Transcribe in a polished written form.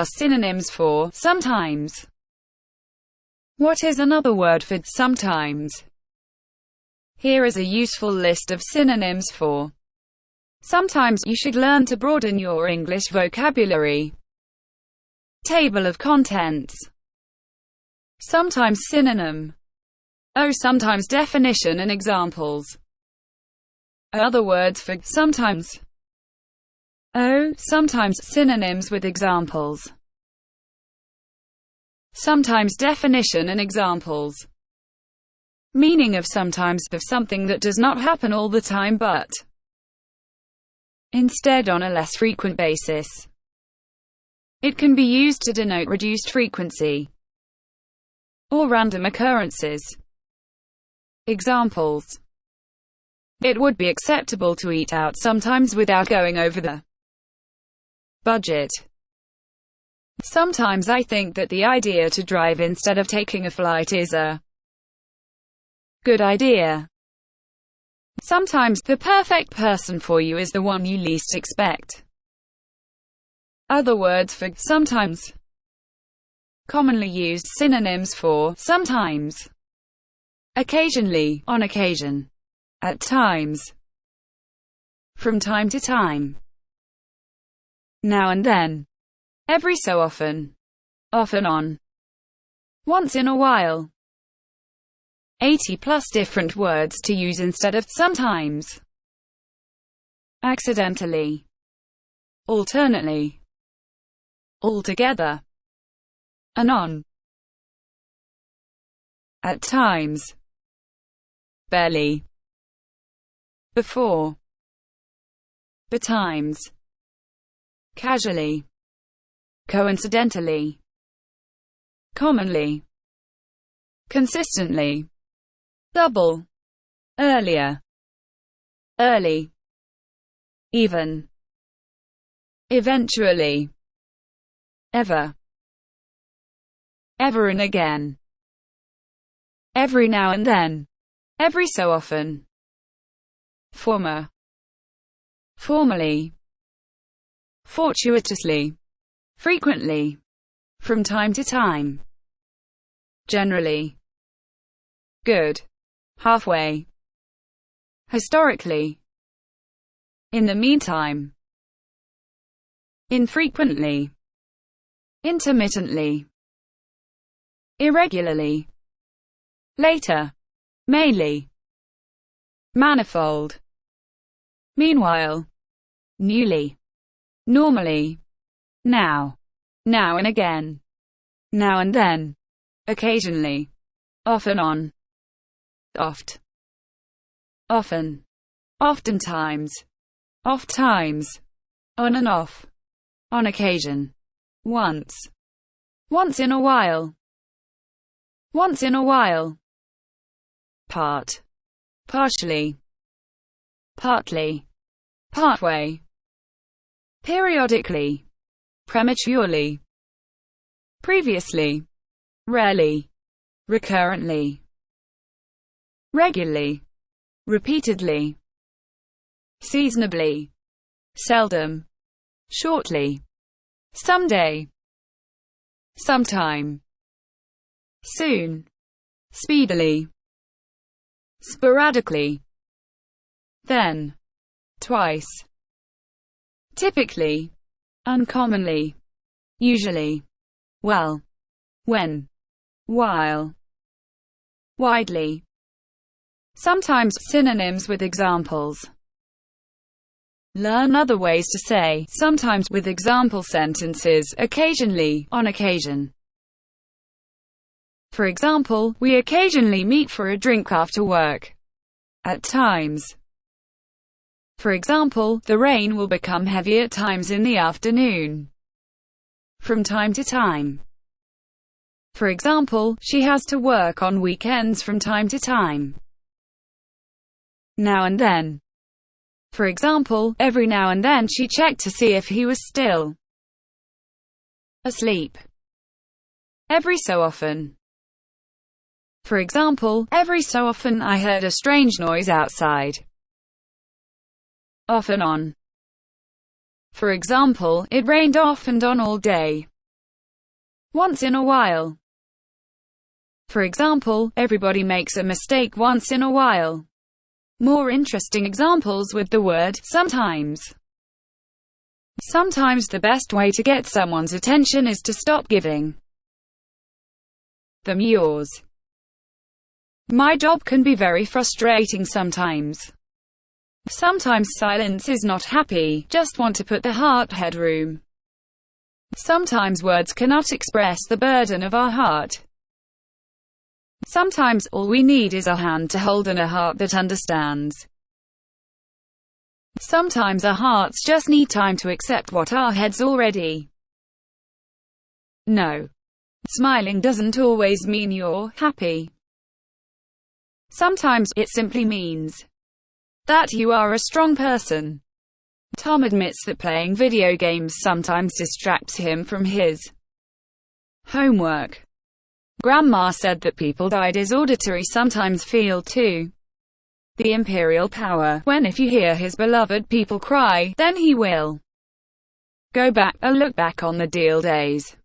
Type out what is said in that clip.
are synonyms for sometimes. What is another word for sometimes? Here is a useful list of synonyms for sometimes you should learn to broaden your English vocabulary. Table of contents. Sometimes synonym. Sometimes definition and examples. Other words for sometimes. Sometimes synonyms with examples. Sometimes definition and examples. Meaning of sometimes, of something that does not happen all the time but instead on a less frequent basis. It can be used to denote reduced frequency or random occurrences. Examples. It would be acceptable to eat out sometimes without going over the budget. Sometimes I think that the idea to drive instead of taking a flight is a good idea. Sometimes the perfect person for you is the one you least expect. Other words for sometimes. Commonly used synonyms for sometimes. Occasionally, on occasion, at times, from time to time, now and then, every so often, off and on, once in a while. 80 plus different words to use instead of sometimes. Accidentally, alternately, altogether, anon, at times, barely, before, betimes, casually, coincidentally, commonly, consistently, double, earlier, early, even, eventually, ever, ever and again, every now and then, every so often, former, formally, fortuitously, frequently, from time to time, generally, good, halfway, historically, in the meantime, infrequently, intermittently, irregularly, later, mainly, manifold, meanwhile, newly, normally, now, now and again, now and then, occasionally, off and on, oft, often, oftentimes, oft times, on and off, on occasion, once, once in a while, once in a while, part, partially, partly, partway, periodically, prematurely, previously, rarely, recurrently, regularly, repeatedly, seasonably, seldom, shortly, someday, sometime, soon, speedily, sporadically, then, twice, typically, uncommonly, usually, well, when, while, widely. Sometimes synonyms with examples. Learn other ways to say sometimes with example sentences, occasionally, on occasion. For example, we occasionally meet for a drink after work. At times. For example, the rain will become heavy at times in the afternoon. From time to time. For example, she has to work on weekends from time to time. Now and then. For example, every now and then she checked to see if he was still asleep. Every so often. For example, every so often I heard a strange noise outside. Off and on. For example, it rained off and on all day. once in a while. For example, everybody makes a mistake once in a while. More interesting examples with the word sometimes. Sometimes the best way to get someone's attention is to stop giving them yours. My job can be very frustrating sometimes. Sometimes silence is not happy, just want to put the heart headroom. Sometimes words cannot express the burden of our heart. Sometimes all we need is a hand to hold and a heart that understands. Sometimes our hearts just need time to accept what our heads already know. Smiling doesn't always mean you're happy. Sometimes it simply means that you are a strong person. Tom admits that playing video games sometimes distracts him from his homework. Grandma said that people died is auditory sometimes feel too. The imperial power, when if you hear his beloved people cry, then he will go back, a look back on the deal days.